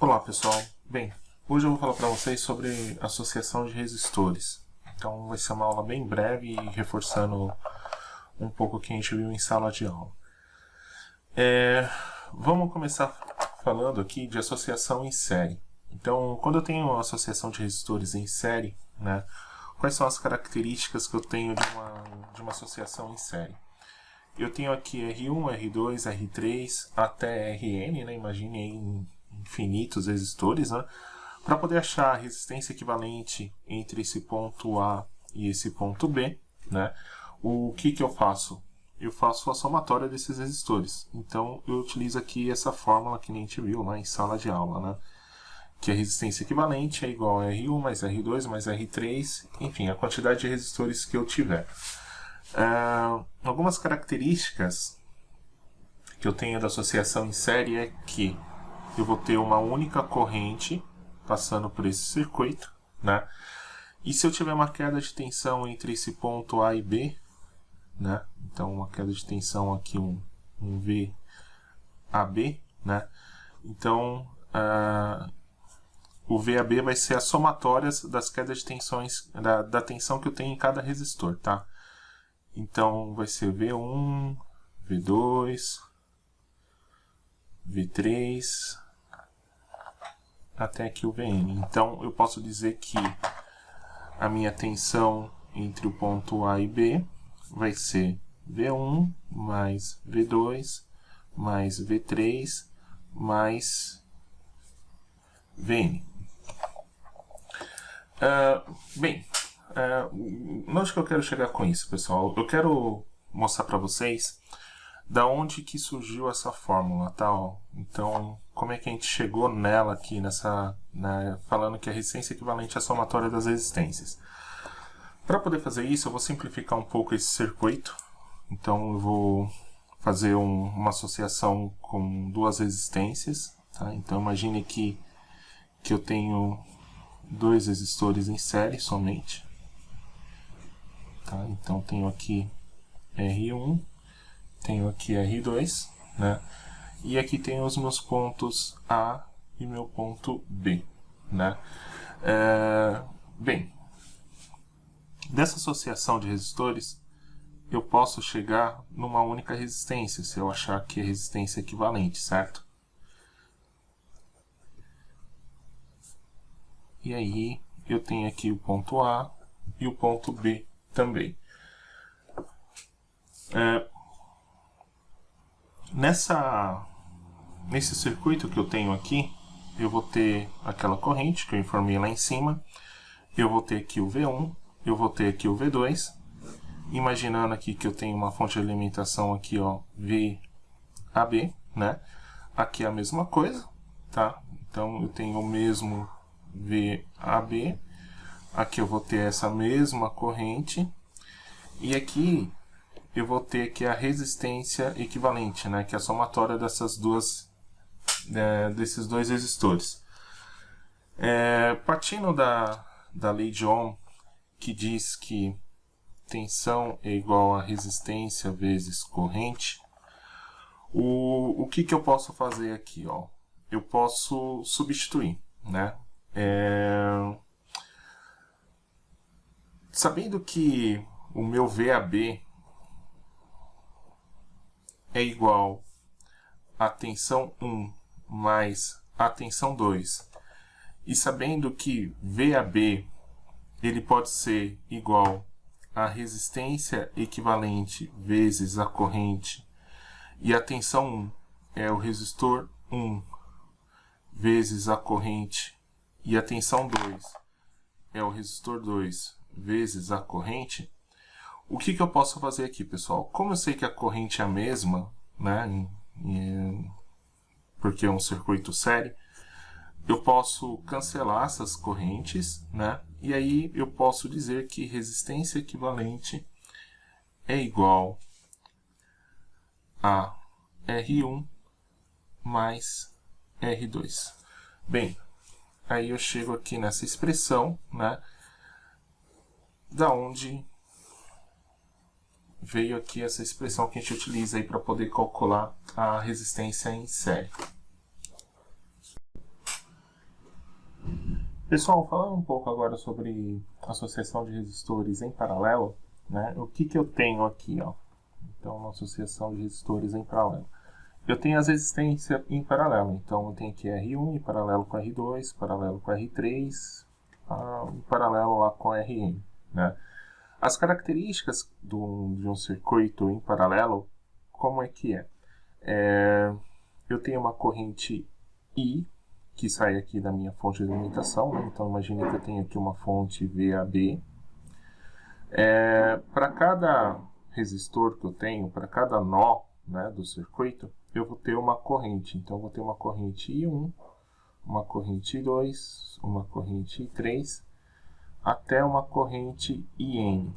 Olá pessoal, bem, hoje eu vou falar para vocês sobre associação de resistores. Então vai ser uma aula bem breve e reforçando um pouco o que a gente viu em sala de aula. Vamos começar falando aqui de associação em série. Então, quando eu tenho uma associação de resistores em série, né, quais são as características que eu tenho de uma associação em série? Eu tenho aqui R1, R2, R3 até Rn, né, imagine aí infinitos resistores, né, para poder achar a resistência equivalente entre esse ponto A e esse ponto B, né, o que eu faço? Eu faço a somatória desses resistores. Então, eu utilizo aqui essa fórmula que a gente viu lá em sala de aula, né, que a resistência equivalente é igual a R1 mais R2 mais R3, enfim, a quantidade de resistores que eu tiver. Algumas características que eu tenho da associação em série é que eu vou ter uma única corrente passando por esse circuito, né? E se eu tiver uma queda de tensão entre esse ponto A e B, né? Então uma queda de tensão aqui, um VAB, né? Então o VAB vai ser a somatória das quedas de tensões, da tensão que eu tenho em cada resistor, tá? Então vai ser V1, V2, V3, até aqui o Vn. Então eu posso dizer que a minha tensão entre o ponto A e B vai ser V1 mais V2 mais V3 mais Vn. Onde que eu quero chegar com isso, pessoal? Eu quero mostrar para vocês da onde que surgiu essa fórmula, tá? Então, como é que a gente chegou nela aqui, falando que a resistência é equivalente à somatória das resistências. Para poder fazer isso, eu vou simplificar um pouco esse circuito. Então, eu vou fazer uma associação com duas resistências, tá? Então, imagine que eu tenho dois resistores em série somente. Tá? Então, tenho aqui R1, tenho aqui R2, né? E aqui tenho os meus pontos A e meu ponto B, né? Bem, dessa associação de resistores, eu posso chegar numa única resistência, se eu achar que a resistência é equivalente, certo? E aí, eu tenho aqui o ponto A e o ponto B também. Nesse circuito que eu tenho aqui, eu vou ter aquela corrente que eu informei lá em cima, eu vou ter aqui o V1, eu vou ter aqui o V2, imaginando aqui que eu tenho uma fonte de alimentação aqui, ó, VAB, né? Aqui é a mesma coisa, tá? Então eu tenho o mesmo VAB, aqui eu vou ter essa mesma corrente, e aqui eu vou ter aqui a resistência equivalente, né, que é a somatória desses dois resistores. Partindo da lei de Ohm, que diz que tensão é igual a resistência vezes corrente, o que eu posso fazer aqui? Ó? Eu posso substituir, né? Sabendo que o meu VAB é igual a tensão 1 mais a tensão 2, e sabendo que VAB ele pode ser igual a resistência equivalente vezes a corrente, e a tensão 1 é o resistor 1 vezes a corrente, e a tensão 2 é o resistor 2 vezes a corrente, o que eu posso fazer aqui, pessoal? Como eu sei que a corrente é a mesma, né, porque é um circuito série, eu posso cancelar essas correntes, né, e aí eu posso dizer que resistência equivalente é igual a R1 mais R2. Bem, aí eu chego aqui nessa expressão, né, da onde veio aqui essa expressão que a gente utiliza aí para poder calcular a resistência em série. Pessoal, falando um pouco agora sobre associação de resistores em paralelo, né? O que eu tenho aqui, ó? Então, uma associação de resistores em paralelo. Eu tenho as resistências em paralelo, então eu tenho aqui R1 em paralelo com R2, paralelo com R3, em paralelo lá com Rn, né? As características de um circuito em paralelo, como é que é? Eu tenho uma corrente I, que sai aqui da minha fonte de alimentação, né? Então imagine que eu tenho aqui uma fonte VAB. Para cada resistor que eu tenho, para cada nó, né, do circuito, eu vou ter uma corrente. Então eu vou ter uma corrente I1, uma corrente I2, uma corrente I3, até uma corrente IN.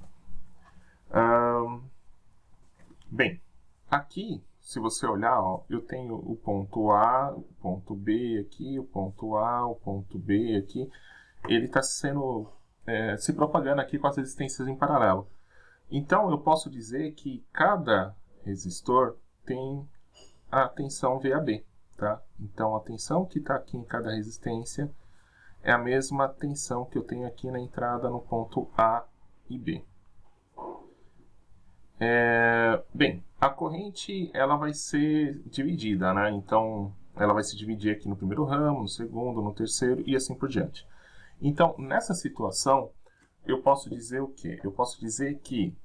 Bem, aqui, se você olhar, ó, eu tenho o ponto A, o ponto B aqui, o ponto A, o ponto B aqui. Ele está sendo se propagando aqui com as resistências em paralelo. Então, eu posso dizer que cada resistor tem a tensão VAB. Tá? Então, a tensão que está aqui em cada resistência é a mesma tensão que eu tenho aqui na entrada no ponto A e B. Bem, a corrente ela vai ser dividida, né? Então, ela vai se dividir aqui no primeiro ramo, no segundo, no terceiro e assim por diante. Então, nessa situação, eu posso dizer o quê? Eu posso dizer que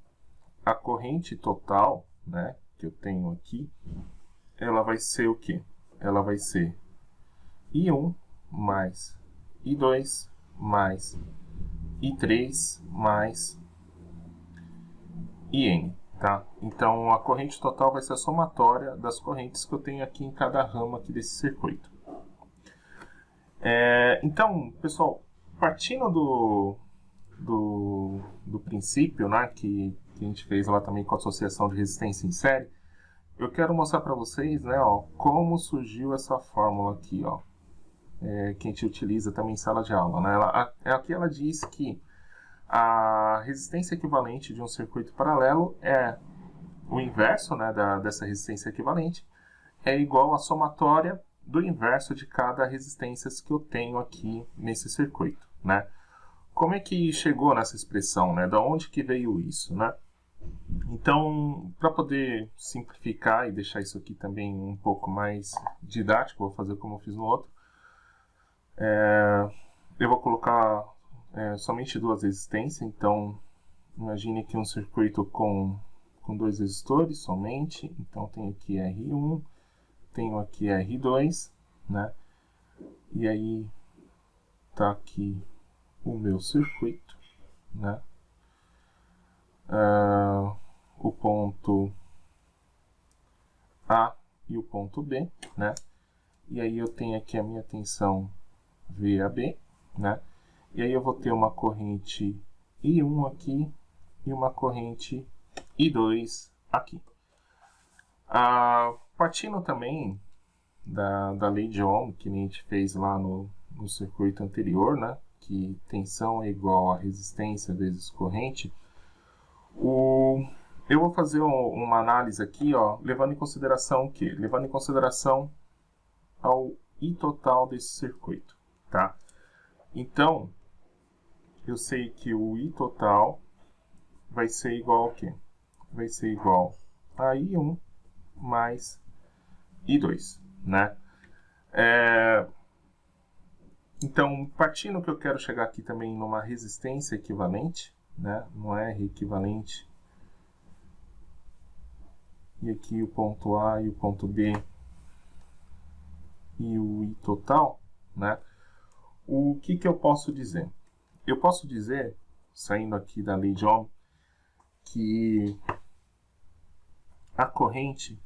a corrente total, né, que eu tenho aqui, ela vai ser o quê? Ela vai ser I1 mais I2 mais I3 mais IN. Tá? Então, a corrente total vai ser a somatória das correntes que eu tenho aqui em cada ramo aqui desse circuito. Então, pessoal, partindo do princípio, né, que a gente fez lá também com a associação de resistência em série, eu quero mostrar para vocês, né, ó, como surgiu essa fórmula aqui, ó, que a gente utiliza também em sala de aula. Né? Aqui ela diz que a resistência equivalente de um circuito paralelo é o inverso, né, dessa resistência equivalente, é igual à somatória do inverso de cada resistência que eu tenho aqui nesse circuito. Né? Como é que chegou nessa expressão? Né? Da onde que veio isso? Né? Então, para poder simplificar e deixar isso aqui também um pouco mais didático, vou fazer como eu fiz no outro. Eu vou colocar somente duas resistências, então imagine aqui um circuito com dois resistores somente, então tenho aqui R1, tenho aqui R2, né? E aí tá aqui o meu circuito, né? O ponto A e o ponto B, né? E aí eu tenho aqui a minha tensão VAB, né? E aí eu vou ter uma corrente I1 aqui e uma corrente I2 aqui. Partindo também da lei de Ohm, que a gente fez lá no circuito anterior, né? Que tensão é igual a resistência vezes corrente. Eu vou fazer uma análise aqui, ó, levando em consideração o quê? Levando em consideração ao I total desse circuito, tá? Então, eu sei que o I total vai ser igual ao quê? Vai ser igual a I1 mais I2, né? Então, partindo que eu quero chegar aqui também numa resistência equivalente, né? No R equivalente. E aqui o ponto A e o ponto B e o I total, né? O que eu posso dizer? Eu posso dizer, saindo aqui da lei de Ohm, que a corrente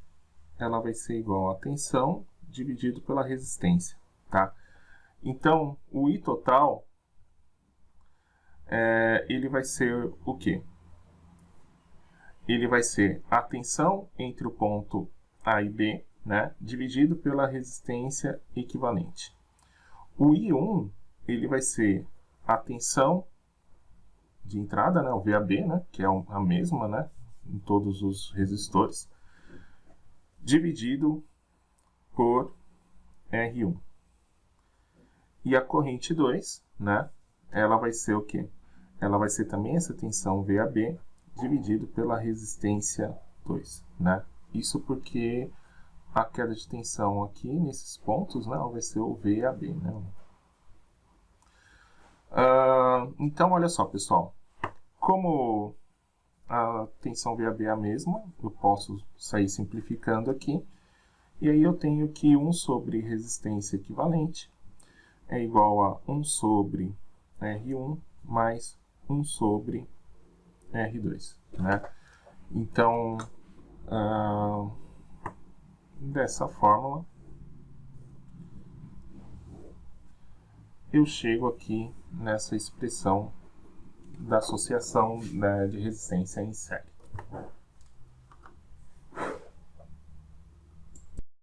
ela vai ser igual a tensão dividido pela resistência, tá? Então, o I total ele vai ser o quê? Ele vai ser a tensão entre o ponto A e B, né, dividido pela resistência equivalente. O I1 ele vai ser a tensão de entrada, né, o VAB, né, que é a mesma, né, em todos os resistores, dividido por R1. E a corrente 2, né, ela vai ser o quê? Ela vai ser também essa tensão VAB dividido pela resistência 2, né? Isso porque a queda de tensão aqui nesses pontos, né, vai ser o VAB, né? Então, olha só, pessoal. Como a tensão VAB é a mesma, eu posso sair simplificando aqui. E aí eu tenho que 1 sobre resistência equivalente é igual a 1 sobre R1 mais 1 sobre R2, né? Então, dessa fórmula, eu chego aqui nessa expressão da associação, né, de resistência em série.